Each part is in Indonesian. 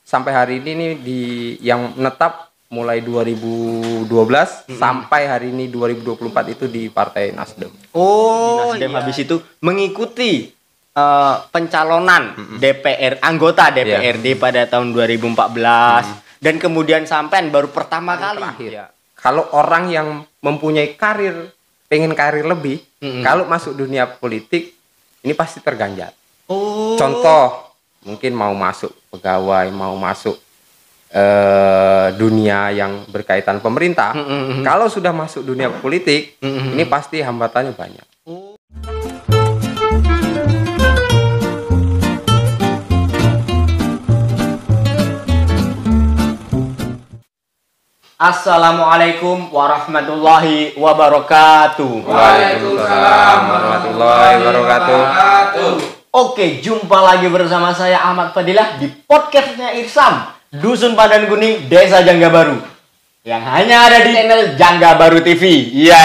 sampai hari ini nih yang menetap mulai 2012 sampai hari ini 2024 itu di Partai Nasdem. Oh, Nasdem habis itu mengikuti pencalonan anggota DPRD pada tahun 2014 dan kemudian sampean baru pertama kali. Ya. Kalau orang yang mempunyai pengen karir lebih, kalau masuk dunia politik ini pasti terganjal. Oh. Contoh, mungkin mau masuk pegawai, mau masuk dunia yang berkaitan pemerintah. Kalau sudah masuk dunia politik, ini pasti hambatannya banyak. Assalamualaikum warahmatullahi wabarakatuh. Waalaikumsalam warahmatullahi wabarakatuh. Oke, jumpa lagi bersama saya Ahmad Fadilah di podcastnya Irsam, Dusun Padan Kuning, Desa Jangga Baru, yang hanya ada di channel Jangga Baru TV. Iya.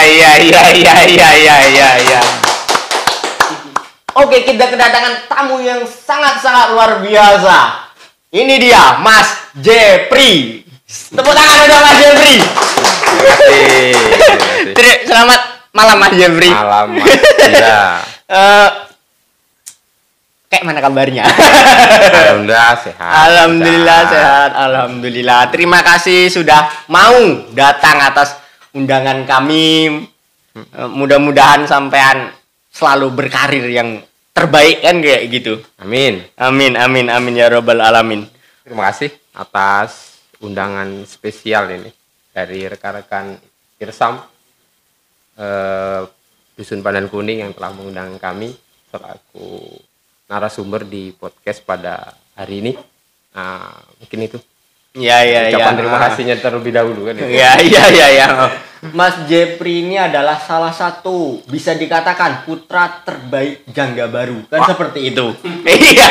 Oke, kita kedatangan tamu yang sangat-sangat luar biasa. Ini dia, Mas Jepri. Tepuk tangan dong Mas Jepri. Terima kasih. Selamat malam Mas Jepri. Malam Mas. Iya. Kayak mana kabarnya? Alhamdulillah sehat. Alhamdulillah sehat. Alhamdulillah. Terima kasih sudah mau datang atas undangan kami. Mudah-mudahan sampean selalu berkarir yang terbaik kan kayak gitu. Amin. Amin ya robbal alamin. Terima kasih atas undangan spesial ini dari rekan-rekan Irsam Dusun Padan Kuning yang telah mengundang kami selaku narasumber di podcast pada hari ini. Mungkin itu. Ucapan terima kasihnya terlebih dahulu kan. Ya. Mas Jepri ini adalah salah satu bisa dikatakan putra terbaik Jangga Baru kan seperti itu. Iya.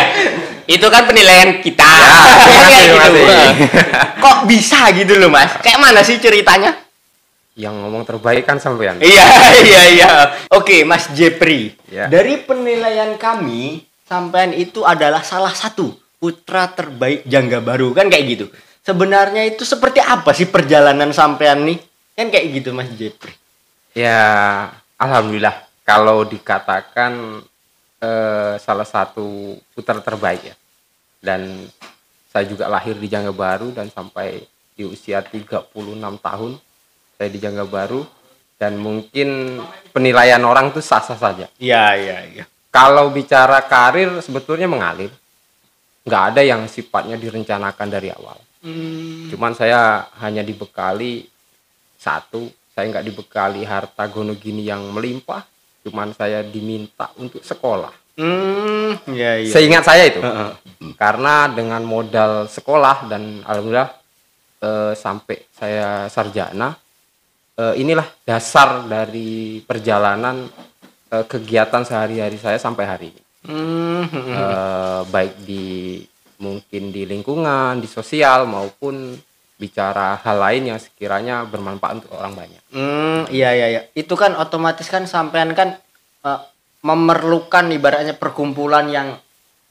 Itu kan penilaian kita. Terima kasih. Kok bisa gitu loh Mas? Kayak mana sih ceritanya? Yang ngomong terbaik kan sampean. Iya. Oke, Mas Jepri. Ya. Dari penilaian kami, sampean itu adalah salah satu putra terbaik Jangga Baru kan kayak gitu. Sebenarnya itu seperti apa sih perjalanan sampean nih? Kan kayak gitu Mas Jepri. Ya, alhamdulillah kalau dikatakan salah satu putra terbaik ya. Dan saya juga lahir di Jangga Baru dan sampai di usia 36 tahun saya di Jangga Baru, dan mungkin penilaian orang itu sah-sah saja. Iya. Kalau bicara karir sebetulnya mengalir. Nggak ada yang sifatnya direncanakan dari awal. Cuman saya hanya dibekali satu, saya nggak dibekali harta gono gini yang melimpah, cuman saya diminta untuk sekolah. Iya. Seingat saya itu. Karena dengan modal sekolah dan alhamdulillah sampai saya sarjana, inilah dasar dari perjalanan kegiatan sehari-hari saya sampai hari ini. Baik mungkin di lingkungan, di sosial maupun bicara hal lain yang sekiranya bermanfaat untuk orang banyak. Iya. Itu kan otomatis kan sampean kan memerlukan ibaratnya perkumpulan yang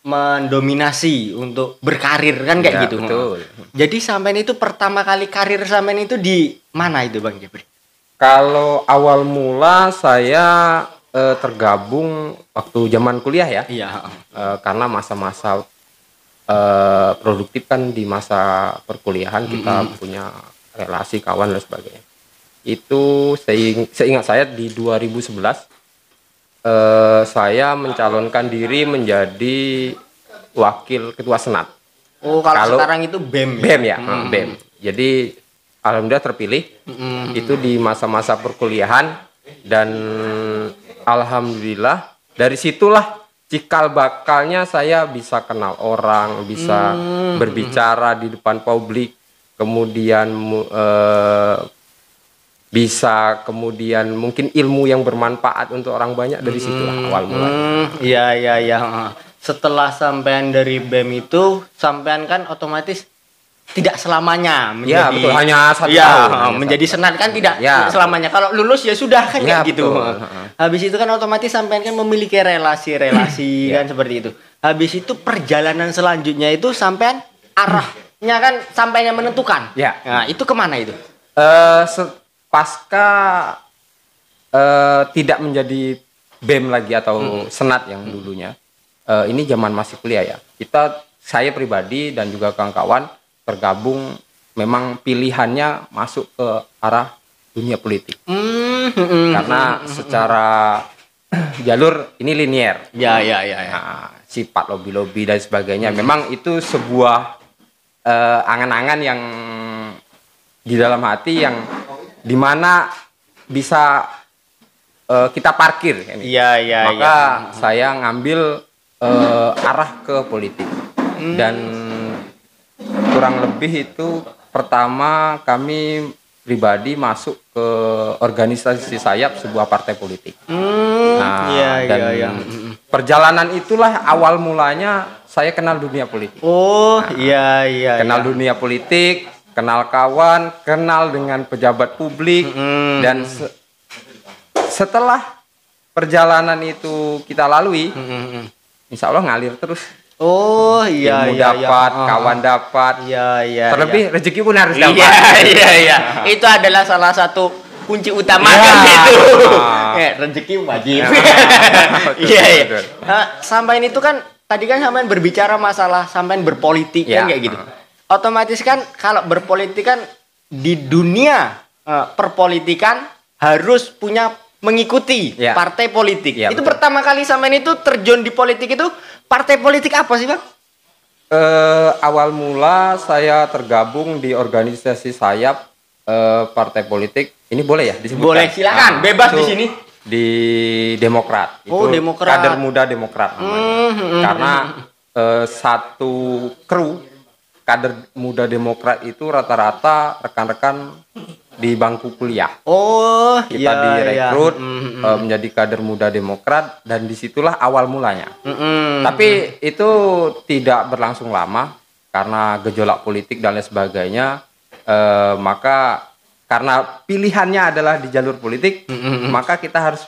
mendominasi untuk berkarir kan kayak gitu. Betul. Jadi sampean itu pertama kali karir sampean itu di mana itu Bang Jepri? Kalau awal mula saya tergabung waktu zaman kuliah ya. Iya. Karena masa-masa produktif kan di masa perkuliahan kita punya relasi kawan dan sebagainya. Itu seingat saya di 2011 saya mencalonkan diri menjadi wakil ketua senat. Oh, kalau sekarang itu BEM. BEM ya, BEM. Jadi alhamdulillah terpilih. Itu di masa-masa perkuliahan dan alhamdulillah dari situlah cikal bakalnya saya bisa kenal orang, bisa berbicara di depan publik, kemudian bisa kemudian mungkin ilmu yang bermanfaat untuk orang banyak dari situlah awal mulanya. Iya. Setelah sampean dari BEM itu, sampean kan otomatis tidak selamanya menjadi. Ya betul, hanya satu tahun. Menjadi senat kan tidak selamanya. Kalau lulus ya sudah kan kayak gitu. Habis itu kan otomatis sampean kan memiliki relasi-relasi kan seperti itu. Habis itu perjalanan selanjutnya itu sampean arah kan sampainya menentukan. Ya. Nah, itu kemana itu? Pasca tidak menjadi BEM lagi atau senat yang dulunya. Ini zaman masih kuliah ya. Saya pribadi dan juga kawan-kawan tergabung, memang pilihannya masuk ke arah dunia politik. Karena secara jalur ini linier. Ya. Nah, sifat lobby-lobby dan sebagainya. Memang itu sebuah angan-angan yang di dalam hati yang dimana bisa kita parkir. Iya. Maka saya ngambil arah ke politik. Dan kurang lebih itu pertama kami pribadi masuk ke organisasi sayap sebuah partai politik. Perjalanan itulah awal mulanya saya kenal dunia politik. Kenal dunia politik, kenal kawan, kenal dengan pejabat publik, dan setelah perjalanan itu kita lalui, insya Allah ngalir terus. Ilmu dapat, kawan dapat. Terlebih rezeki pun harus dapat. Iya. Itu adalah salah satu kunci utama kan itu. Rezeki wajib. Iya. Sampai itu kan tadi kan sampean berbicara masalah sampean berpolitik kan kayak gitu. Otomatis kan kalau berpolitik kan di dunia perpolitikan harus punya mengikuti partai politik. Itu betul. Pertama kali sampean itu terjun di politik itu partai politik apa sih, Bang? Awal mula saya tergabung di organisasi sayap partai politik. Ini boleh ya disebutkan? Boleh, silakan. Bebas di sini. Di Demokrat. Itu Demokrat. Kader muda Demokrat namanya. Karena satu kru kader muda Demokrat itu rata-rata rekan-rekan di bangku kuliah. Kita direkrut menjadi kader muda Demokrat, dan disitulah awal mulanya. Tapi itu tidak berlangsung lama karena gejolak politik dan lain sebagainya. Maka karena pilihannya adalah di jalur politik, maka kita harus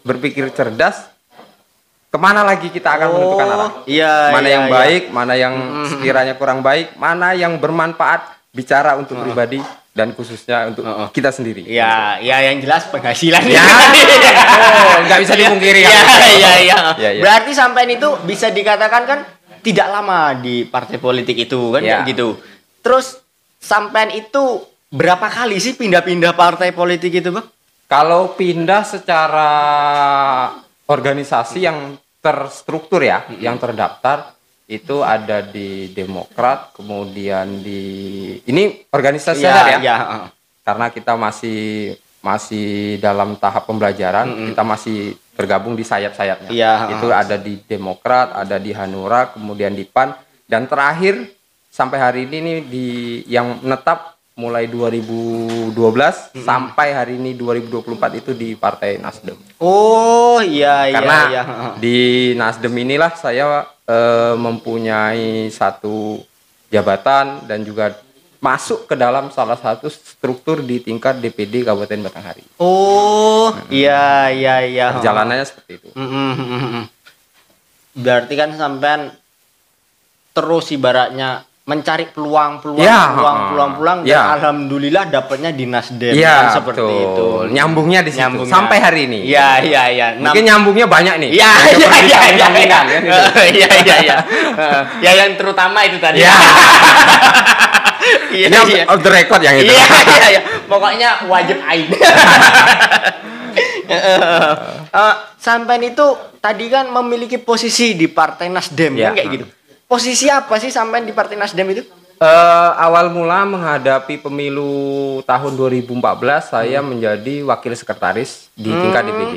berpikir cerdas. Kemana lagi kita akan menentukan arah? Mana yang baik, mana yang sekiranya kurang baik, mana yang bermanfaat bicara untuk pribadi dan khususnya untuk kita sendiri. Ya yang jelas penghasilan. Nggak bisa dipungkiri. Berarti sampean itu bisa dikatakan kan tidak lama di partai politik itu kan kayak gitu. Terus sampean itu berapa kali sih pindah-pindah partai politik itu, Bang? Kalau pindah secara organisasi yang terstruktur ya, yang terdaftar itu ada di Demokrat, kemudian ini organisasi ya. Karena kita masih dalam tahap pembelajaran, kita masih tergabung di sayap-sayapnya. Itu ada di Demokrat, ada di Hanura, kemudian di PAN, dan terakhir sampai hari ini yang menetap mulai 2012 sampai hari ini 2024 itu di Partai Nasdem. Karena di Nasdem inilah saya mempunyai satu jabatan dan juga masuk ke dalam salah satu struktur di tingkat DPD Kabupaten Batanghari. Perjalanannya seperti itu. Berarti kan sampean terus ibaratnya mencari peluang dan alhamdulillah dapatnya di Nasdem seperti itu. Nyambungnya di situ sampai hari ini. Mungkin nyambungnya banyak nih. Yang terutama itu tadi. Ini off the record yang itu. Pokoknya wajib ain. Sampean itu tadi kan memiliki posisi di Partai Nasdem kan kayak gitu. Posisi apa sih sampean di Partai Nasdem itu? Awal mula menghadapi pemilu tahun 2014 saya menjadi wakil sekretaris di tingkat DPD.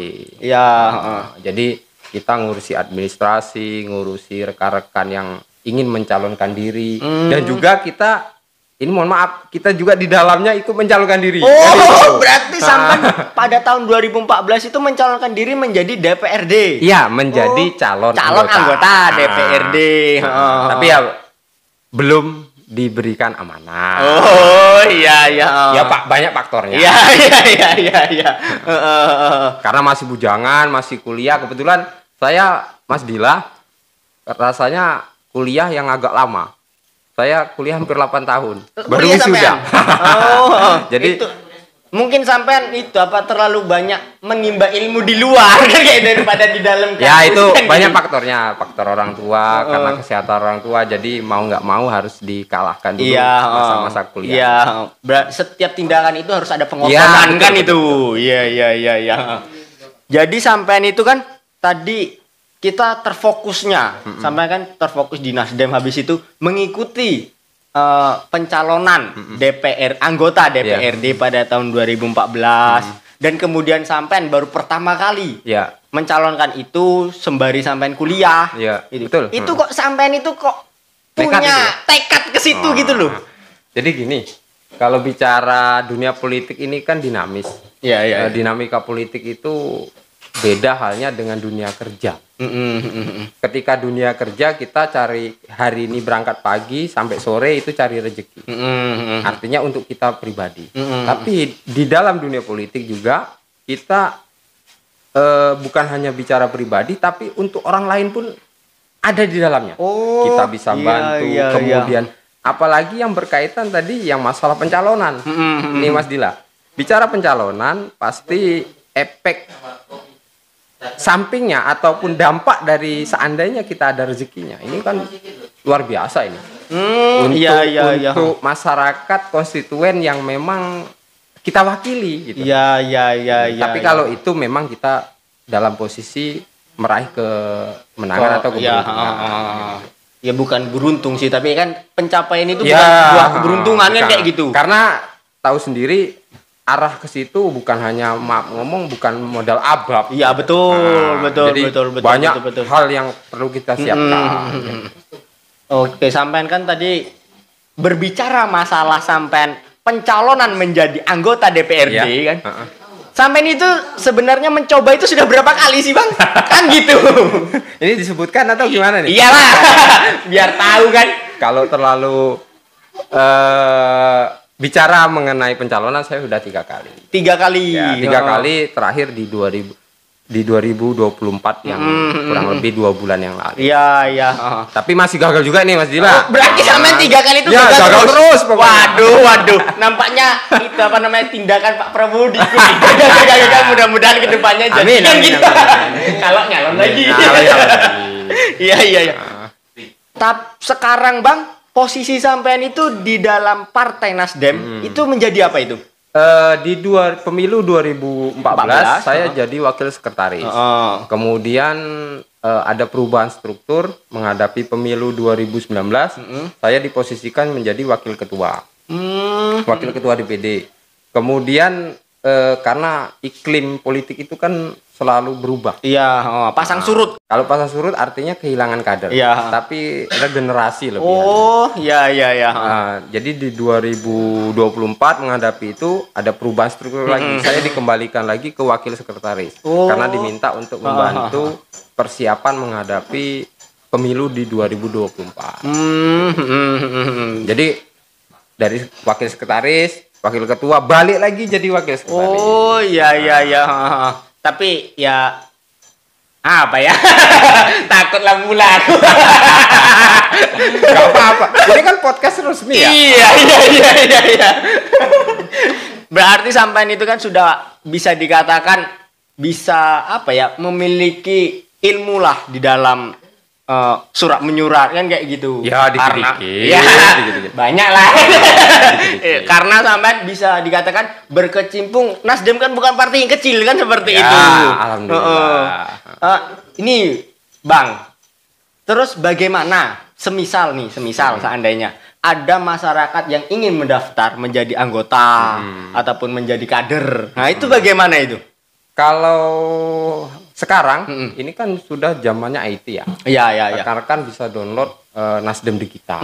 Jadi kita ngurusi administrasi, ngurusi rekan-rekan yang ingin mencalonkan diri, dan juga kita kita juga di dalamnya ikut mencalonkan diri. Berarti sampai pada tahun 2014 itu mencalonkan diri menjadi DPRD. Iya, menjadi calon anggota DPRD. Tapi ya belum diberikan amanah. Ya Pak, banyak faktornya. Karena masih bujangan, masih kuliah. Kebetulan saya Mas Dila rasanya kuliah yang agak lama. Saya kuliah hampir 8 tahun. Baru Kuliah wisuda. sampean? Oh, Jadi itu mungkin sampean itu apa terlalu banyak menimba ilmu di luar kan kayak daripada di dalam ya kampus, itu kan banyak gitu. faktornya, faktor orang tua, karena kesehatan orang tua, jadi mau nggak mau harus dikalahkan dulu Iya, masa-masa kuliah. Iya, setiap tindakan itu harus ada Iya, pengorbanan betul, kan betul, itu. Iya. Jadi sampean itu kan tadi kita terfokusnya, sampai kan terfokus di Nasdem, habis itu mengikuti pencalonan anggota DPRD pada tahun 2014 dan kemudian sampean baru pertama kali Ya, mencalonkan itu sembari sampean kuliah. ya, Gitu. betul. Itu kok sampean itu kok Nekat punya itu ya? tekad ke situ gitu loh. Jadi gini, kalau bicara dunia politik ini kan dinamis. Iya. Dinamika politik itu beda halnya dengan dunia kerja. Ketika dunia kerja kita cari hari ini berangkat pagi sampai sore itu cari rezeki. Artinya untuk kita pribadi. Tapi di dalam dunia politik juga kita bukan hanya bicara pribadi, tapi untuk orang lain pun ada di dalamnya. Oh, Kita bisa bantu. iya. Kemudian apalagi yang berkaitan tadi yang masalah pencalonan. Ini Mas Dila. Bicara pencalonan pasti efek sampingnya ataupun dampak dari seandainya kita ada rezekinya. Ini kan luar biasa ini. Untuk masyarakat konstituen yang memang kita wakili gitu. Iya. Tapi kalau itu memang kita dalam posisi meraih kemenangan atau keberuntungan. Ya bukan beruntung sih, tapi kan pencapaian itu Ya, bukan sebuah keberuntungan kan kayak gitu. Karena tahu sendiri arah ke situ bukan hanya ngomong bukan modal abab. Iya betul. Jadi banyak betul. hal yang perlu kita siapkan. Oke, sampean kan tadi berbicara masalah sampean pencalonan menjadi anggota DPRD kan. Sampean itu sebenarnya mencoba itu sudah berapa kali sih, Bang? Kan gitu. Ini disebutkan atau gimana nih? Iyalah. Biar tahu kan. Kalau terlalu bicara mengenai pencalonan saya sudah 3 kali. 3 kali. Ya, 3 kali terakhir di 2024 yang kurang lebih 2 bulan yang lalu. Iya. Tapi masih gagal juga nih Mas Dila. Berarti sampean 3 kali itu Ya, gagal terus pokoknya. Waduh. Nampaknya itu apa namanya tindakan Pak Prabowo diikuti. Gagal mudah-mudahan kedepannya jadi Amin, kan amin, gitu. amin. Kalau nyalon lagi. Iya. Tapi sekarang Bang, posisi sampean itu di dalam Partai Nasdem itu menjadi apa itu? Di pemilu 2014 saya jadi wakil sekretaris. Kemudian ada perubahan struktur menghadapi pemilu 2019. Saya diposisikan menjadi wakil ketua. Wakil ketua DPD. Kemudian karena iklim politik itu kan selalu berubah. Iya, pasang surut. Kalau pasang surut artinya kehilangan kader. Iya. Tapi regenerasi lebih. Iya. Jadi di 2024 menghadapi itu ada perubahan struktur lagi. Saya dikembalikan lagi ke wakil sekretaris karena diminta untuk membantu persiapan menghadapi pemilu di 2024. Jadi dari wakil sekretaris, wakil ketua balik lagi jadi wakil sekretaris. Iya. Tapi ya apa ya? Takutlah pula aku. Gak apa-apa. Ini kan podcast resmi ya. Iya. Berarti sampean itu kan sudah bisa dikatakan bisa apa ya? Memiliki ilmu lah di dalam surat menyurat kan kayak gitu. Ya, dikit-dikit. Banyak lah. Karena sampean bisa dikatakan berkecimpung. Nasdem kan bukan partai yang kecil kan seperti itu. Alhamdulillah. Ini Bang. Terus bagaimana semisal seandainya ada masyarakat yang ingin mendaftar menjadi anggota ataupun menjadi kader. Nah, itu bagaimana itu? Kalau sekarang ini kan sudah zamannya IT ya. Iya. Karena kan bisa download Nasdem Digital.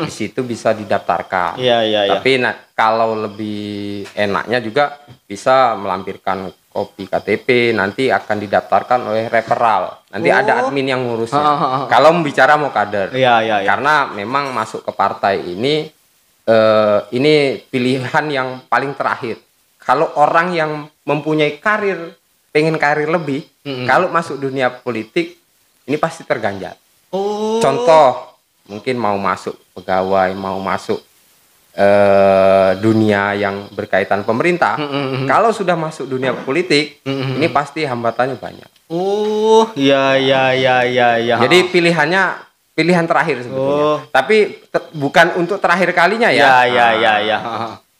Di situ bisa didaftarkan. Iya. Tapi kalau lebih enaknya juga bisa melampirkan kopi KTP, nanti akan didaftarkan oleh referral. Nanti ada admin yang ngurusnya. Kalau bicara mau kader. Iya. Karena memang masuk ke partai ini pilihan yang paling terakhir. Kalau orang yang mempunyai pengen karir lebih, kalau masuk dunia politik ini pasti terganjal. Contoh mungkin mau masuk pegawai, mau masuk dunia yang berkaitan pemerintah, kalau sudah masuk dunia politik, ini pasti hambatannya banyak. Oh, ya. Jadi pilihan terakhir sebetulnya. Tapi bukan untuk terakhir kalinya ya. Ya.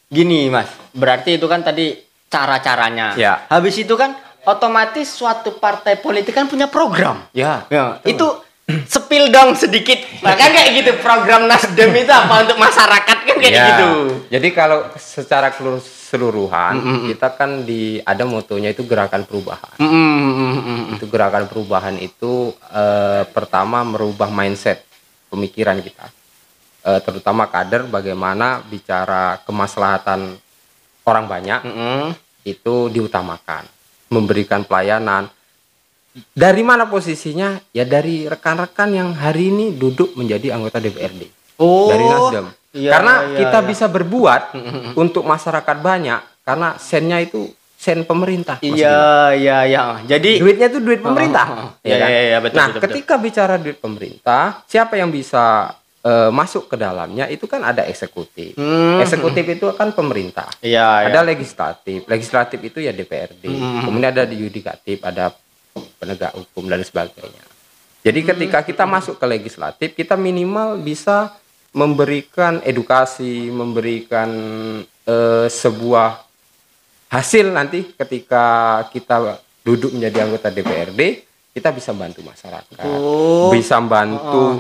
Gini, Mas. Berarti itu kan tadi cara-caranya. Ya. Habis itu kan otomatis suatu partai politik kan punya program. Ya. Itu sepil dong sedikit. Bahkan kayak gitu program Nasdem itu apa untuk masyarakat kan kayak gitu. Jadi kalau secara keseluruhan kita kan ada motonya itu gerakan perubahan. Itu gerakan perubahan itu pertama merubah mindset pemikiran kita. Terutama kader bagaimana bicara kemaslahatan orang banyak itu diutamakan. Memberikan pelayanan. Dari mana posisinya? Ya dari rekan-rekan yang hari ini duduk menjadi anggota DPRD. Dari Nasdem. Karena kita bisa berbuat untuk masyarakat banyak karena sennya itu sen pemerintah. Iya. Jadi duitnya itu duit pemerintah. Betul, nah, betul. ketika bicara duit pemerintah, siapa yang bisa masuk ke dalamnya? Itu kan ada eksekutif. Eksekutif itu kan pemerintah. Ada legislatif. Legislatif itu ya DPRD. Kemudian ada yudikatif, ada penegak hukum dan sebagainya. Jadi ketika kita masuk ke legislatif, kita minimal bisa memberikan edukasi, memberikan sebuah hasil nanti ketika kita duduk menjadi anggota DPRD, kita bisa bantu masyarakat, bisa bantu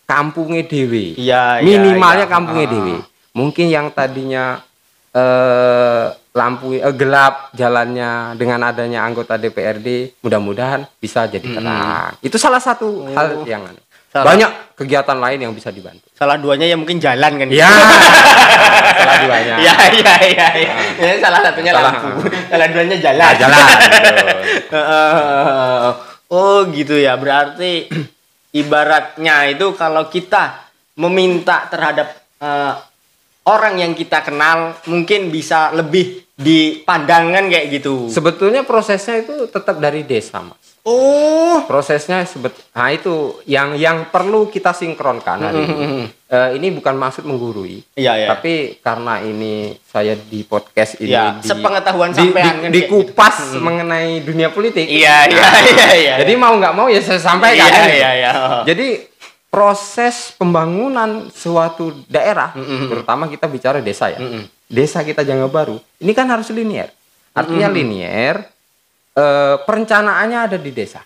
kampungnya dewe. Minimalnya kampungnya dewe. Mungkin yang tadinya lampu gelap jalannya, dengan adanya anggota DPRD mudah-mudahan bisa jadi terang. Itu salah satu hal yang banyak kegiatan lain yang bisa dibantu. Salah duanya ya mungkin jalan kan. Ya. Salah duanya. Ya, salah satunya lampu. Salah duanya jalan. Oh gitu ya. Berarti ibaratnya itu kalau kita meminta terhadap orang yang kita kenal mungkin bisa lebih dipandangkan kayak gitu. Sebetulnya prosesnya itu tetap dari desa, Mas. Prosesnya nah itu yang perlu kita sinkronkan hari ini. Ini bukan maksud menggurui, tapi karena ini saya di podcast ini sepengetahuan sampean dikupas mengenai dunia politik. Jadi mau nggak mau ya saya sampaikan. Jadi proses pembangunan suatu daerah, terutama kita bicara desa ya. Desa kita Janggabaru, ini kan harus linear. Artinya linear, perencanaannya ada di desa.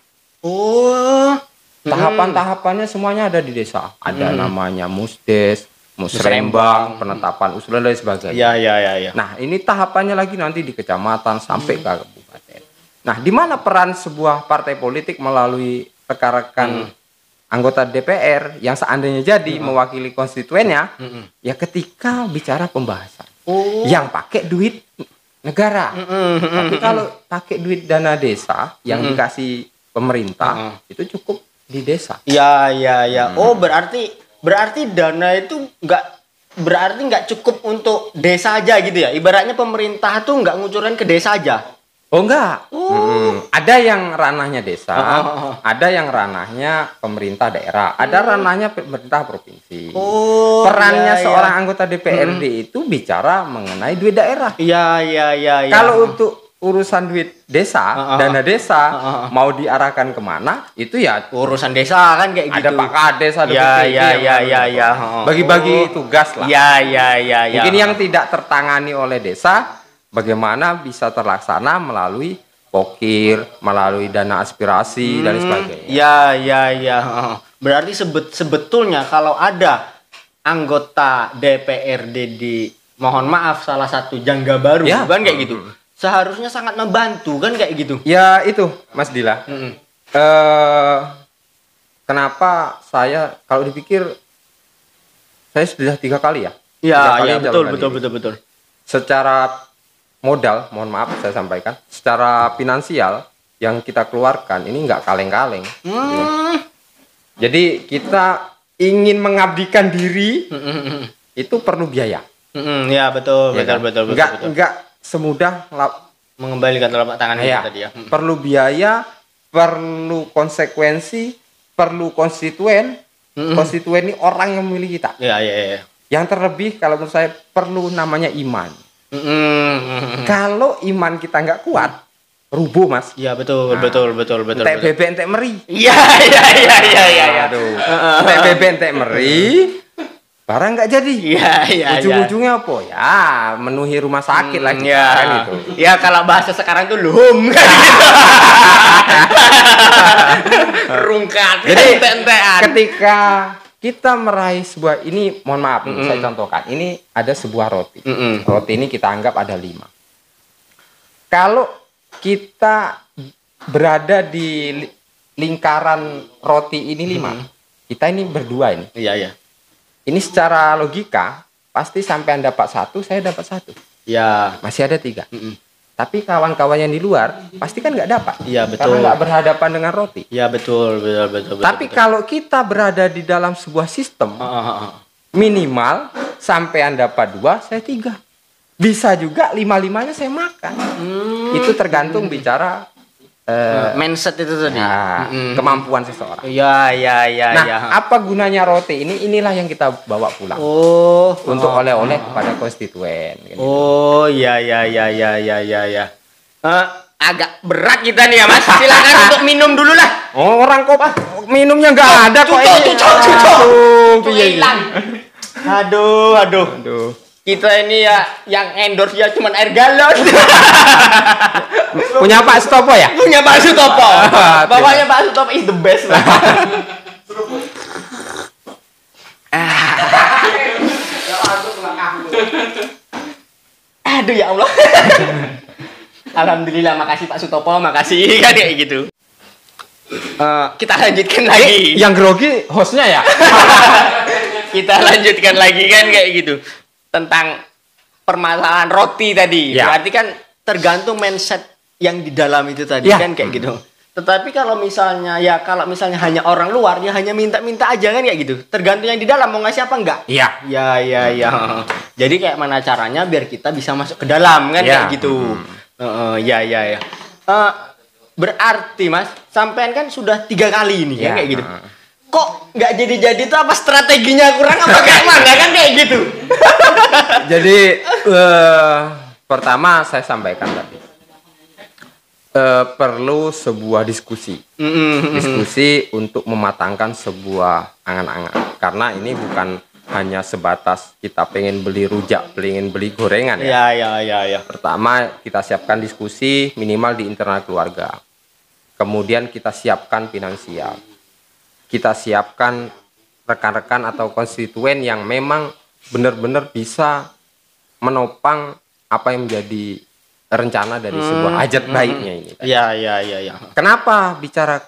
Tahapan-tahapannya semuanya ada di desa. Ada namanya Musdes, Musrembang, penetapan usulan dan sebagainya. Nah, ini tahapannya lagi nanti di kecamatan sampai ke kabupaten. Nah, di mana peran sebuah partai politik melalui rekan-rekan anggota DPR yang seandainya jadi mewakili konstituennya, ya ketika bicara pembahasan yang pakai duit negara. Tapi kalau pakai duit dana desa yang dikasih pemerintah, itu cukup di desa. Oh, berarti dana itu nggak cukup untuk desa aja gitu ya. Ibaratnya pemerintah tuh nggak ngucurin ke desa aja. Oh enggak. Ada yang ranahnya desa, ada yang ranahnya pemerintah daerah, ada ranahnya pemerintah provinsi. Perannya seorang anggota DPRD itu bicara mengenai duit daerah. Kalau untuk urusan duit desa, dana desa mau diarahkan kemana, itu ya urusan desa kan kayak gitu. Ada Pak Kades, ada bagi-bagi tugas lah. Mungkin yang tidak tertangani oleh desa, bagaimana bisa terlaksana melalui pokir, melalui dana aspirasi dan sebagainya. Berarti sebetulnya kalau ada anggota DPRD di, mohon maaf, salah satu Janggabaru, kan kayak gitu, seharusnya sangat membantu kan kayak gitu. Ya itu, Mas Dila. Kenapa saya kalau dipikir saya sudah 3 kali ya. Betul. Secara modal, mohon maaf saya sampaikan, secara finansial yang kita keluarkan ini nggak kaleng-kaleng. Jadi kita ingin mengabdikan diri itu perlu biaya. Betul. Nggak semudah mengembalikan telapak tangan itu tadi ya. Perlu biaya, perlu konsekuensi, perlu konstituen, Konstituen ini orang yang memilih kita. Iya, iya, iya. Yang terlebih kalau menurut saya perlu namanya iman. Kalau iman kita nggak kuat, rubuh Mas. Iya, betul. Entek bebek entek meri. Iya. Aduh. Entek bebek entek meri. Barang nggak jadi. Iya. Ujung-ujungnya apa? Ya, menuhi rumah sakit lagi Iya. kan itu. Ya kalau bahasa sekarang tuh luhum. Rungkat. Jadi entek-entekan. ketika kita meraih sebuah ini, mohon maaf, saya contohkan. Ini ada sebuah roti. Roti ini kita anggap ada 5. Kalau kita berada di lingkaran roti ini 5, kita ini berdua ini. Iya. Ini secara logika pasti sampai Anda dapat 1, saya dapat 1. Ya. Masih ada 3. Tapi kawan-kawan yang di luar pasti kan nggak dapat. Iya, betul. Karena nggak berhadapan dengan roti. Iya, betul. Tapi kalau kita berada di dalam sebuah sistem, minimal sampai Anda dapat 2, saya 3. Bisa juga 5-5-nya saya makan. Itu tergantung bicara mindset itu tadi. kemampuan seseorang. Iya. Nah, apa gunanya roti ini? Inilah yang kita bawa pulang. Untuk oleh-oleh kepada konstituen. Gitu. Iya. Agak berat kita nih ya Mas. Silakan untuk minum dulu lah. Orang kok minumnya nggak ada kok ini. Cucok. Hilang. Aduh. Kita ini ya yang endorse ya cuman air galon. Punya Pak Sutopo ya? Punya Pak Sutopo. Bapaknya Pak Sutopo is the best lah. Aduh ya Allah. Alhamdulillah, makasih Pak Sutopo, makasih kan kayak gitu. Kita lanjutkan lagi. Yang grogi hostnya ya? Kita lanjutkan lagi kan kayak gitu. Tentang permasalahan roti tadi. Ya. Berarti kan tergantung mindset yang di dalam itu tadi kan kayak gitu. Tetapi kalau misalnya hanya orang luar, ya hanya minta-minta aja kan kayak gitu. Tergantung yang di dalam mau ngasih apa enggak. Iya. Ya. Jadi kayak mana caranya biar kita bisa masuk ke dalam kan kayak gitu. Ya. Berarti Mas, sampean kan sudah 3 kali ini kan kayak gitu. Kok nggak jadi tuh apa strateginya kurang apa kayak mana kan kayak gitu. Jadi pertama saya sampaikan tadi. Perlu sebuah diskusi. Diskusi untuk mematangkan sebuah angan-angan. Karena ini bukan hanya sebatas kita pengen beli rujak, pengen beli gorengan ya. Ya. Pertama kita siapkan diskusi minimal di internal keluarga. Kemudian kita siapkan finansial. Kita siapkan rekan-rekan atau konstituen yang memang benar-benar bisa menopang apa yang menjadi rencana dari sebuah hajat baiknya ini. Iya. Kenapa bicara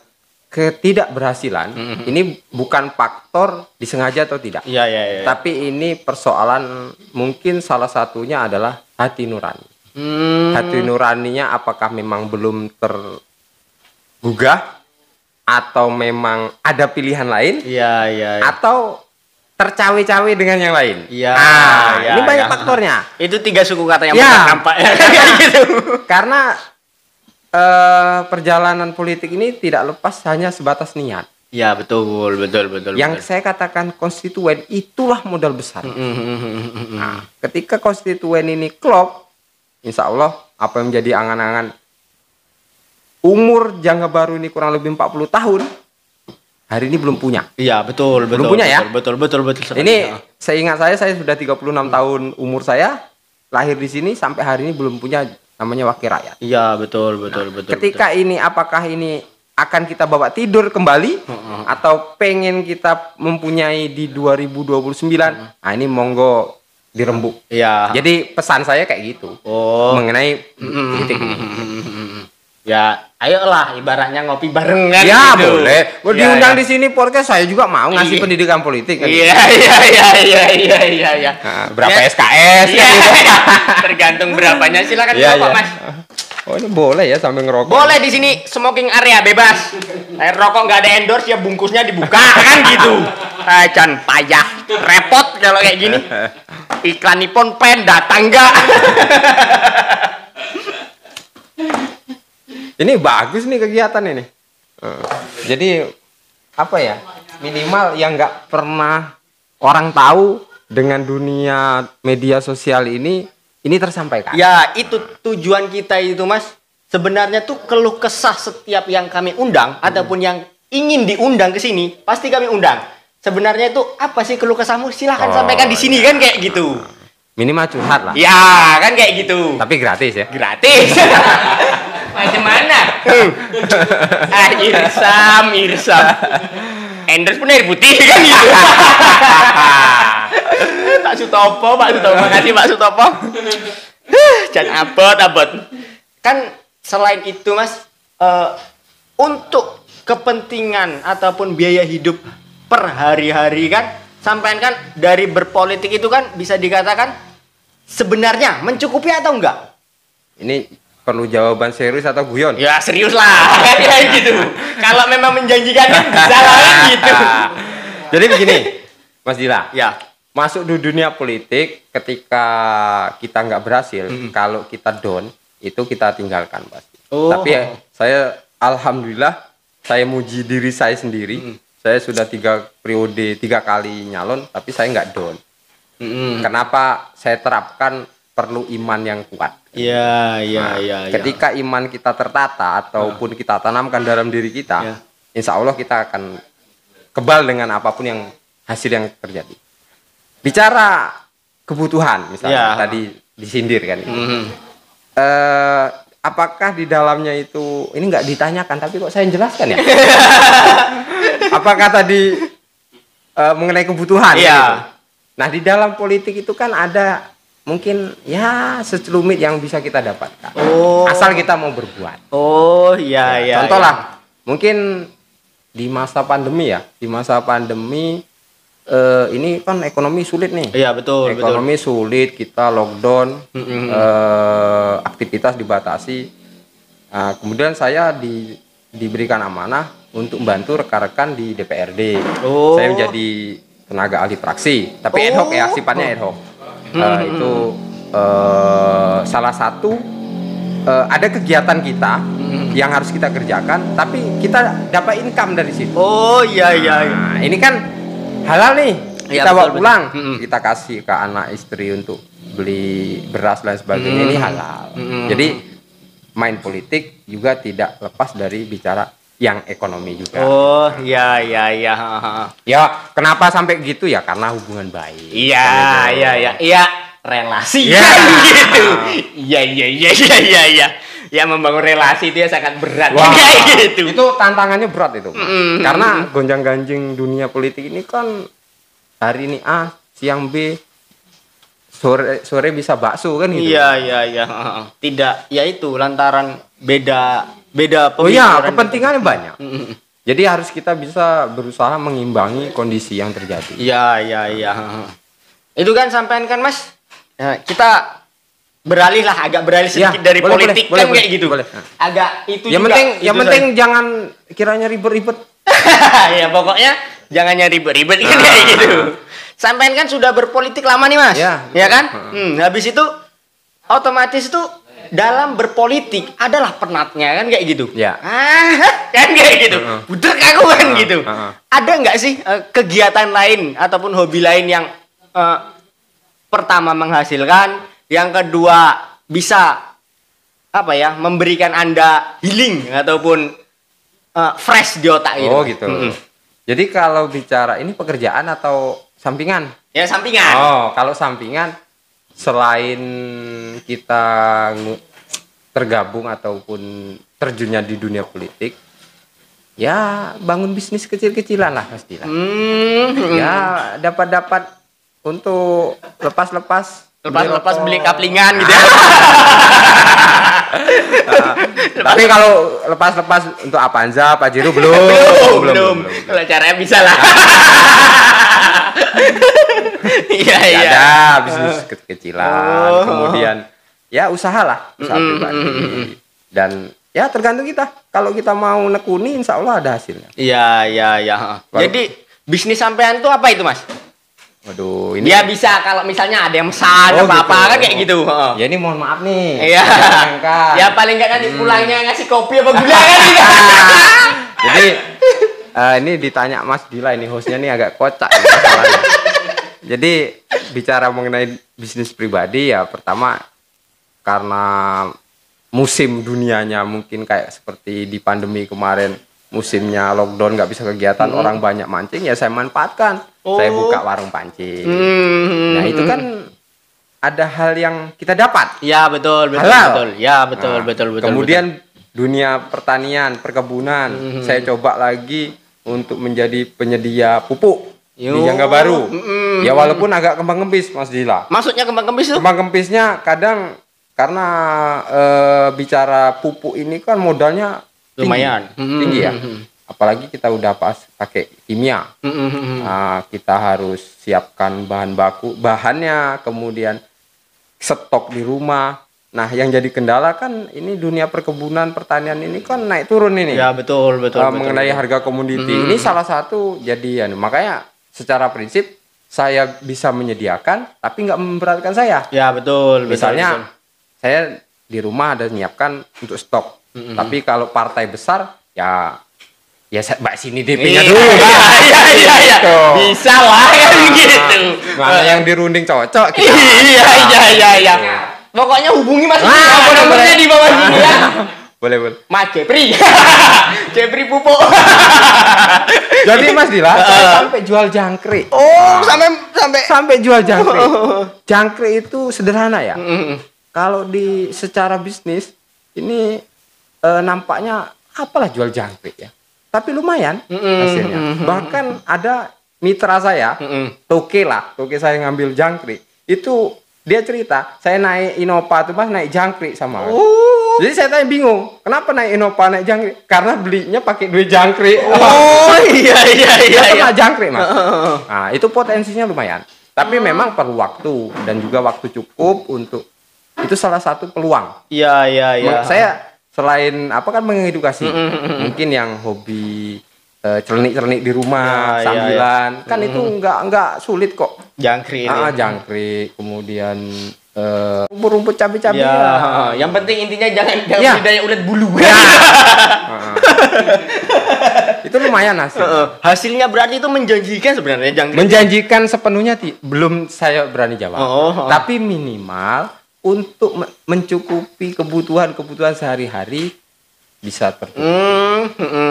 ketidakberhasilan? Ini bukan faktor disengaja atau tidak. Iya. Tapi ini persoalan mungkin salah satunya adalah hati nurani. Hati nuraninya apakah memang belum tergugah atau memang ada pilihan lain? Iya. Atau tercawe-cawe dengan yang lain? Iya. Ini banyak faktornya. Itu 3 suku kata yang nampak ya. Gitu. Karena perjalanan politik ini tidak lepas hanya sebatas niat. Ya betul. Yang saya katakan konstituen itulah modal besar. Nah, ketika konstituen ini klop, insya Allah apa yang menjadi angan-angan umur Jangga Baru ini kurang lebih 40 tahun, hari ini belum punya. Iya betul. Belum punya ya? Betul. Ini seingat saya sudah 36 tahun umur saya, lahir di sini sampai hari ini belum punya namanya wakil rakyat. Iya betul. Ketika ini apakah ini akan kita bawa tidur kembali atau pengen kita mempunyai di 2029? Nah ini monggo dirembuk. Iya. Jadi pesan saya kayak gitu. Mengenai politik ini. Ya, ayolah ibaratnya ngopi bareng kan. Ya gitu. boleh. Diundang di sini podcast saya juga mau ngasih pendidikan politik kan. Iya. Nah, berapa SKS Iya. Tergantung berapanya, silakan Pak Mas. Oh ini boleh ya sambil ngerokok. Boleh di sini smoking area bebas. Air rokok nggak ada endorse ya bungkusnya dibuka kan gitu. Jangan payah, repot kalau kayak gini. Iklan Nippon Pen datang nggak? Ini bagus nih kegiatan ini. Jadi apa ya? minimal yang nggak pernah orang tahu dengan dunia media sosial ini tersampaikan. Ya, itu tujuan kita itu, Mas. Sebenarnya tuh keluh kesah setiap yang kami undang ataupun yang ingin diundang ke sini, pasti kami undang. Sebenarnya itu apa sih keluh kesahmu? Silahkan sampaikan di sini kan kayak gitu. Minimal curhat lah. Ya, kan kayak gitu. Tapi gratis ya. Gratis. Macam mana? Irsam. Endorse pun air putih kan gitu. Pak Sutopo. Makasih Pak Sutopo. Jangan abot. Kan selain itu, Mas, untuk kepentingan ataupun biaya hidup per hari-hari kan, sampean kan dari berpolitik itu kan bisa dikatakan sebenarnya mencukupi atau enggak? Ini perlu jawaban serius atau guyon? Ya serius lah, kayak gitu. Kalau memang menjanjikan kan bisa lah gitu. Jadi begini, Mas Dila. Ya. Masuk di dunia politik ketika kita nggak berhasil, kalau kita down, itu kita tinggalkan pasti. Tapi saya alhamdulillah saya muji diri saya sendiri. Saya sudah 3 periode 3 kali nyalon, tapi saya nggak down. Kenapa saya terapkan perlu iman yang kuat? Iya. Ketika iman kita tertata ataupun kita tanamkan dalam diri kita, insya Allah kita akan kebal dengan apapun yang hasil yang terjadi. Bicara kebutuhan, misalnya tadi disindir kan. Apakah di dalamnya itu ini nggak ditanyakan, tapi kok saya jelaskan ya? Apakah tadi mengenai kebutuhan? Iya. Gitu? Nah, di dalam politik itu kan ada mungkin ya secelumit yang bisa kita dapatkan. Asal kita mau berbuat. Iya. Contoh lah, mungkin di masa pandemi ya, ini kan ekonomi sulit nih. Iya, betul. Ekonomi sulit, kita lockdown, aktivitas dibatasi. Kemudian saya diberikan amanah untuk membantu rekan-rekan di DPRD. Saya menjadi tenaga ahli fraksi, tapi ad hoc ya, sifatnya ad hoc. Itu salah satu ada kegiatan kita yang harus kita kerjakan, tapi kita dapat income dari situ. Iya. Nah, ini kan halal nih, kita bawa pulang, kita kasih ke anak istri untuk beli beras dan sebagainya, ini halal. Jadi main politik juga tidak lepas dari bicara yang ekonomi juga. Iya. Ya, kenapa sampai gitu ya? Karena hubungan baik. Iya, relasi kan gitu. Iya. Ya, membangun relasi itu ya sangat berat. Kayak gitu. Itu tantangannya berat itu. Karena gonjang-ganjing dunia politik ini kan hari ini A, siang B, sore bisa bakso kan gitu. Iya. Tidak, ya itu lantaran beda pemikiran. Kepentingannya banyak. Jadi harus kita bisa berusaha mengimbangi kondisi yang terjadi. Iya. Itu kan sampean kan, Mas. Kita agak beralih sedikit dari politik kan kayak gitu. Boleh. Agak itu yang juga. Yang penting jangan kiranya ribet-ribet. Ya pokoknya jangan nyari ribet-ribet kan kayak gitu. Sampean kan sudah berpolitik lama nih, Mas. Ya kan? Habis itu otomatis itu dalam berpolitik adalah penatnya kan kayak gitu. Ya. Kan kayak gitu. Budek aku kan gitu. Ada nggak sih kegiatan lain ataupun hobi lain yang pertama menghasilkan, yang kedua bisa memberikan Anda healing ataupun fresh di otak gitu. Gitu. Jadi kalau bicara ini pekerjaan atau sampingan? Ya, sampingan. Kalau sampingan selain kita tergabung ataupun terjunnya di dunia politik, ya bangun bisnis kecil-kecilan lah pastilah. Ya dapat untuk lepas-lepas beli kaplingan gitu ya. Tapi kalau lepas-lepas untuk Avanza, Pajero belum. Kalau caranya bisa lah. Iya. Ada bisnis kecil-kecilan, kemudian ya usaha pribadi. Dan ya tergantung kita. Kalau kita mau nekuni, insya Allah ada hasilnya. Iya. Jadi bisnis sampean itu apa itu, Mas? Waduh, ini ya bisa kalau misalnya ada yang pesan apa-apa kan kayak gitu. Ya ini mohon maaf nih. Iya. Ya paling enggak nanti pulangnya ngasih kopi apa gula kan gitu. Jadi Ini ditanya Mas Dila, ini hostnya nih agak kocak ini masalahnya. Jadi bicara mengenai bisnis pribadi ya, pertama karena musim dunianya mungkin kayak seperti di pandemi kemarin, musimnya lockdown nggak bisa kegiatan, orang banyak mancing, ya saya manfaatkan. Saya buka warung pancing. Nah itu kan ada hal yang kita dapat. Ya betul, Halal. betul. Ya betul, betul. Kemudian dunia pertanian, perkebunan, saya coba lagi untuk menjadi penyedia pupuk di Jangga Baru. Ya walaupun agak kembang kempis Mas Dila. Maksudnya kembang kempis tuh? Kembang kempisnya kadang karena bicara pupuk ini kan modalnya tinggi, Lumayan. tinggi ya. Apalagi kita udah pakai kimia. Kita harus siapkan bahan baku, bahannya, kemudian stok di rumah. Nah, yang jadi kendala kan ini dunia perkebunan, pertanian ini kan naik turun ini. Ya betul. Mengenai harga komoditi. Ini salah satu jadi makanya secara prinsip saya bisa menyediakan tapi nggak memberatkan saya. Ya betul. Misalnya saya di rumah ada menyiapkan untuk stok. Tapi kalau partai besar ya saya mbak sini DP-nya dulu. Iya. Bisa lah kan gitu. Mana yang dirunding cocok kita. Iya. Pokoknya hubungi Mas. Nomornya di bawah sini ya. Boleh. Mas Jepri. Jepri pupuk. Jadi Mas Dila, saya sampai jual jangkrik. Oh, sampai jual jangkrik. Jangkrik itu sederhana ya. Kalau di secara bisnis ini nampaknya apalah jual jangkrik ya. Tapi lumayan hasilnya. Bahkan ada mitra saya, toke saya ngambil jangkrik. Itu dia cerita, saya naik Innova tuh Mas, naik jangkrik sama. Jadi saya tanya bingung, kenapa naik Innova naik jangkrik? Karena belinya pakai duit jangkrik. Iya. Kena jangkrik Mas. Nah, itu potensinya lumayan. Tapi memang perlu waktu dan juga waktu cukup untuk itu salah satu peluang. Iya. Saya selain mengedukasi, mungkin yang hobi cernik di rumah sambilan, kan itu enggak sulit kok. Jangkrik. Jangkrik, kemudian rumput cabai-cabai. Yang penting intinya jangan budidaya ulat bulu. Itu lumayan Hasilnya berarti itu menjanjikan sebenarnya jangkrik. Menjanjikan sepenuhnya belum saya berani jawab. Tapi minimal untuk mencukupi kebutuhan sehari-hari bisa tercukupi.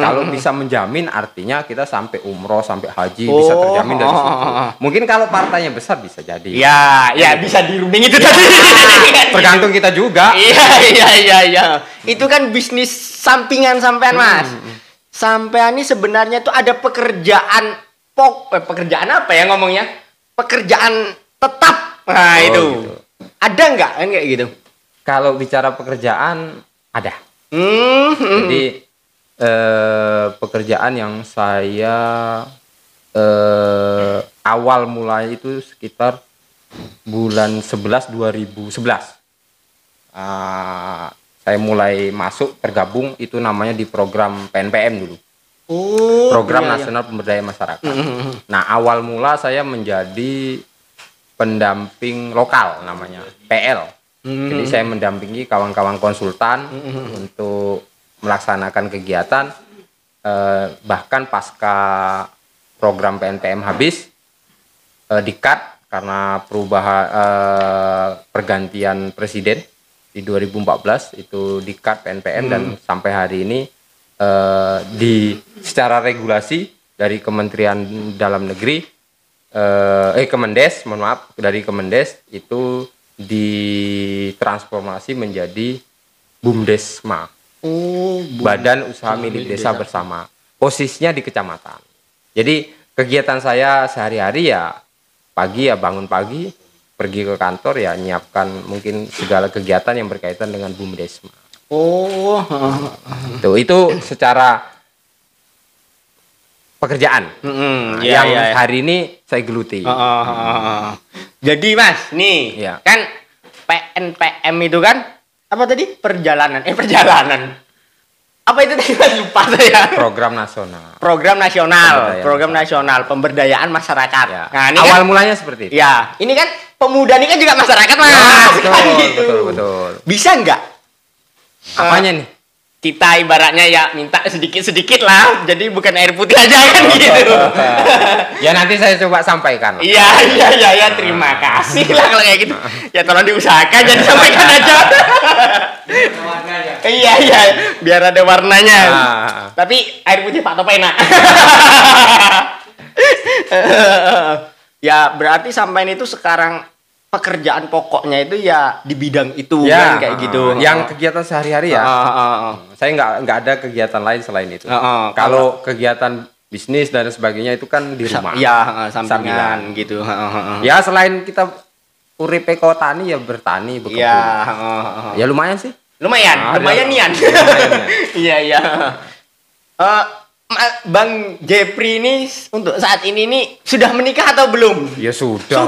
Kalau bisa menjamin artinya kita sampai umroh, sampai haji bisa terjamin dari situ. Mungkin kalau partainya besar bisa jadi. Ya bisa dirunding itu tadi. Tergantung kita juga. Iya. Itu kan bisnis sampingan sampean Mas. Sampean ini sebenarnya tuh ada pekerjaan pekerjaan apa ya ngomongnya? Pekerjaan tetap. Nah, itu. Gitu. Ada nggak kan kayak gitu? Kalau bicara pekerjaan ada. Jadi pekerjaan yang saya awal mulai itu sekitar bulan 11 2011. Saya mulai masuk tergabung itu namanya di program PNPM dulu. Program Nasional Pemberdayaan Masyarakat. Nah, awal mula saya menjadi pendamping lokal namanya, PL. Jadi saya mendampingi kawan-kawan konsultan untuk melaksanakan kegiatan, bahkan pasca program PNPM habis, di-cut karena perubahan pergantian presiden di 2014 itu di-cut PNPM dan sampai hari ini secara regulasi dari Kementerian Dalam Negeri, Kemendes, dari Kemendes itu ditransformasi menjadi BUMDesma, Badan Usaha Milik Desa Bersama, posisinya di kecamatan. Jadi kegiatan saya sehari-hari ya pagi ya bangun pagi, pergi ke kantor ya nyiapkan mungkin segala kegiatan yang berkaitan dengan BUMDesma. Itu secara pekerjaan yang hari ini saya geluti. Jadi Mas, nih kan PNPM itu kan apa tadi? Perjalanan. Apa itu tadi Mas? Lupa saya. Program nasional pemberdayaan masyarakat. Ya. Nah, ini awal mulanya seperti itu. Ya, ini kan pemuda ini kan juga masyarakat Mas. Ya, betul. Bisa nggak? Apanya nih? kita ibaratnya ya minta sedikit-sedikit lah. Jadi bukan air putih aja kan gitu. Ya nanti saya coba sampaikan. Iya, terima kasih lah kalau kayak gitu. Ya tolong diusahakan jadi sampaikan aja. Iya, biar ada warnanya. Tapi air putih Pak Topa enak. Ya berarti sampean itu sekarang pekerjaan pokoknya itu ya di bidang itu kan kayak gitu. Yang kegiatan sehari-hari ya. Saya nggak ada kegiatan lain selain itu. Kalau kegiatan bisnis dan sebagainya itu kan di rumah. Iya, sampingan gitu. Ya selain kita uripe tani ya bertani, berkebun. Ya lumayan sih. Lumayan nian. Iya. Bang Jepri ini untuk saat ini nih sudah menikah atau belum? Ya sudah.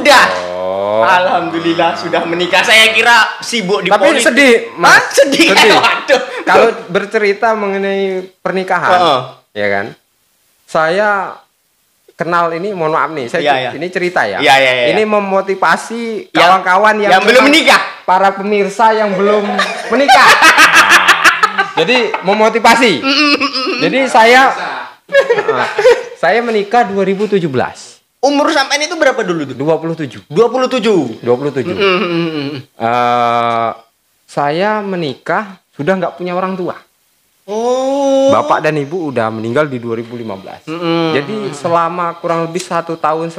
Alhamdulillah sudah menikah. Saya kira sibuk di Tapi politik. sedih, Mas. Sedih. Waduh. Kalau bercerita mengenai pernikahan, ya kan? Saya kenal ini, mohon maaf nih, saya ini cerita ya. Iya. Ini memotivasi kawan-kawan yang belum menikah, para pemirsa yang belum menikah. Jadi memotivasi. Jadi saya menikah 2017. Umur sampean itu berapa dulu tuh? 27. Saya menikah sudah nggak punya orang tua. Oh. Bapak dan ibu udah meninggal di 2015. Jadi selama kurang lebih 1,5 tahun,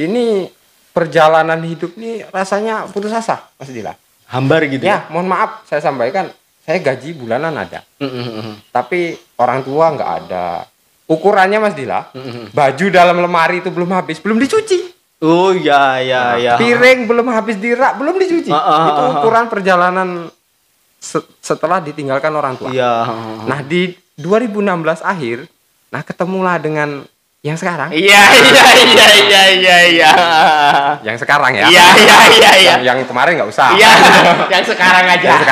ini perjalanan hidup ini rasanya putus asa, Mas Dila. Hambar gitu. Ya, mohon maaf saya sampaikan, saya gaji bulanan ada. Tapi orang tua nggak ada. Ukurannya Mas Dila, baju dalam lemari itu belum habis, belum dicuci. Oh ya. Piring belum habis dirak, belum dicuci. Itu ukuran perjalanan setelah ditinggalkan orang tua. Nah di 2016 akhir, ketemulah dengan yang sekarang. Iya. Yang sekarang ya. Iya. Yang kemarin nggak usah. Iya. Yang sekarang aja.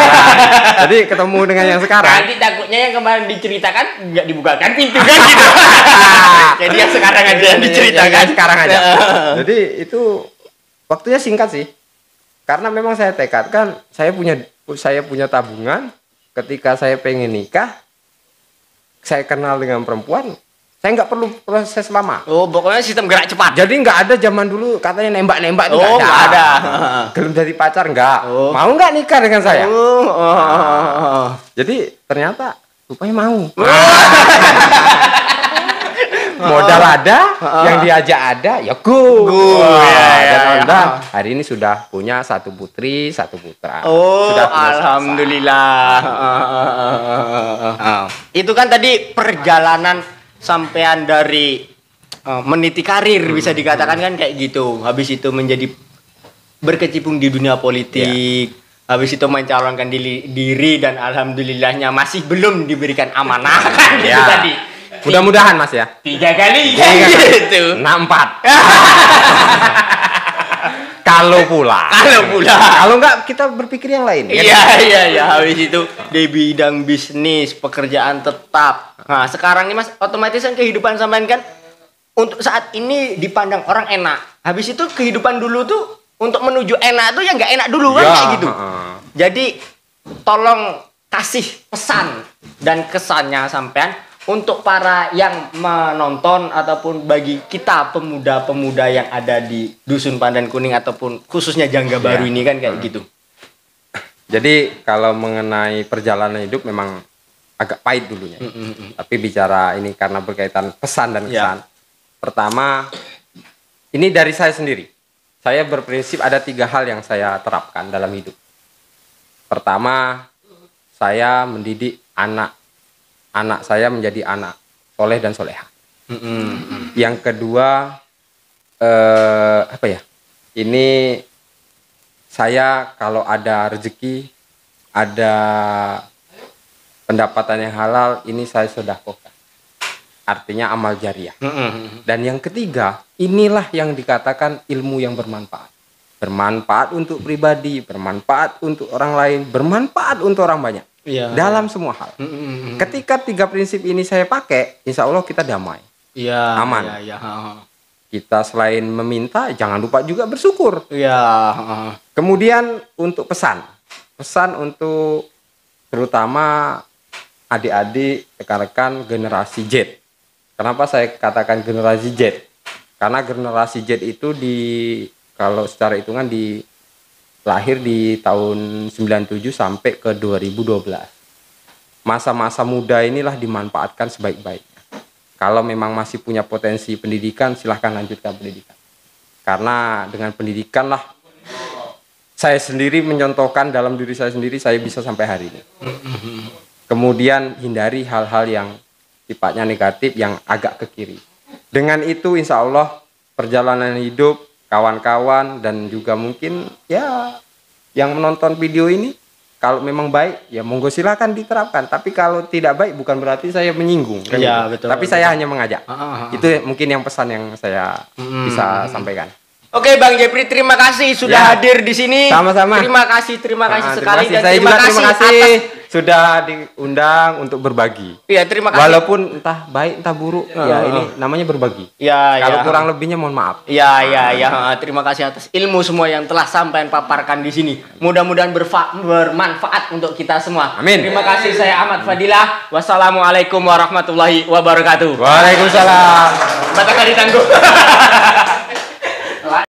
Jadi ketemu dengan yang sekarang. Nanti takutnya yang kemarin diceritakan nggak dibukakan pintu kan gitu. Jadi yang sekarang aja yang diceritakan. Yang sekarang aja. Jadi itu waktunya singkat sih. Karena memang saya tekadkan, saya punya tabungan. Ketika saya pengen nikah, saya kenal dengan perempuan. Saya nggak perlu proses lama. Oh, pokoknya sistem gerak cepat. Jadi nggak ada zaman dulu katanya nembak-nembak itu nggak ada. Belum jadi pacar nggak. Mau nggak nikah dengan saya? Jadi ternyata rupanya mau. Modal ada, yang diajak ada, ya go. Dan hari ini sudah punya 1 putri, 1 putra. Sudah alhamdulillah. Itu kan tadi perjalanan sampean dari meniti karir bisa dikatakan kan kayak gitu. Habis itu menjadi berkecimpung di dunia politik. Habis itu mencalonkan diri dan alhamdulillahnya masih belum diberikan amanah kan gitu tadi. Mudah-mudahan Mas ya. 3 kali gitu. 4. Kalau enggak kita berpikir yang lain. Iya. Habis itu di bidang bisnis, pekerjaan tetap. Nah, sekarang ini Mas, otomatis kan kehidupan sampean kan untuk saat ini dipandang orang enak. Habis itu kehidupan dulu tuh untuk menuju enak tuh ya nggak enak dulu kan kayak gitu. Jadi tolong kasih pesan dan kesannya sampean untuk para yang menonton ataupun bagi kita pemuda-pemuda yang ada di Dusun Pandan Kuning ataupun khususnya Jangga Baru ini kan kayak gitu. Jadi kalau mengenai perjalanan hidup memang agak pahit dulunya. Tapi bicara ini karena berkaitan pesan dan kesan. Pertama, ini dari saya sendiri. Saya berprinsip ada 3 hal yang saya terapkan dalam hidup. Pertama, saya mendidik anak saya menjadi anak soleh dan soleha. Yang kedua, ini saya kalau ada rezeki, ada pendapatan yang halal, ini saya sedekahkan. Artinya amal jariah. Dan yang ketiga, inilah yang dikatakan ilmu yang bermanfaat. Bermanfaat untuk pribadi, bermanfaat untuk orang lain, bermanfaat untuk orang banyak. Dalam semua hal. Ketika 3 prinsip ini saya pakai, insya Allah kita damai. Aman. Kita selain meminta, jangan lupa juga bersyukur. Kemudian untuk pesan untuk terutama adik-adik, rekan-rekan generasi Z. Kenapa saya katakan generasi Z? Karena generasi Z itu kalau secara hitungan lahir di tahun 97 sampai ke 2012. Masa-masa muda inilah dimanfaatkan sebaik-baiknya. Kalau memang masih punya potensi pendidikan, silahkan lanjutkan pendidikan. Karena dengan pendidikan lah saya sendiri menyontohkan dalam diri saya sendiri, saya bisa sampai hari ini. Kemudian hindari hal-hal yang sifatnya negatif yang agak ke kiri. Dengan itu insya Allah perjalanan hidup kawan-kawan dan juga mungkin ya yang menonton video ini, kalau memang baik ya monggo silakan diterapkan. Tapi kalau tidak baik bukan berarti saya menyinggung. Iya, betul. Tapi saya hanya mengajak. Itu mungkin yang pesan yang saya bisa sampaikan. Oke Bang Jepri, terima kasih sudah hadir di sini. Sama-sama. Terima kasih sekali dan saya terima kasih atas sudah diundang untuk berbagi. Iya, terima kasih. Walaupun entah baik entah buruk, ya ini namanya berbagi. Ya, kalau kurang lebihnya mohon maaf. Ya. Terima kasih atas ilmu semua yang telah sampai paparkan di sini. Mudah-mudahan bermanfaat untuk kita semua. Amin. Terima kasih, saya Ahmad Fadilah. Wassalamualaikum warahmatullahi wabarakatuh. Waalaikumsalam. Batak ditangguh.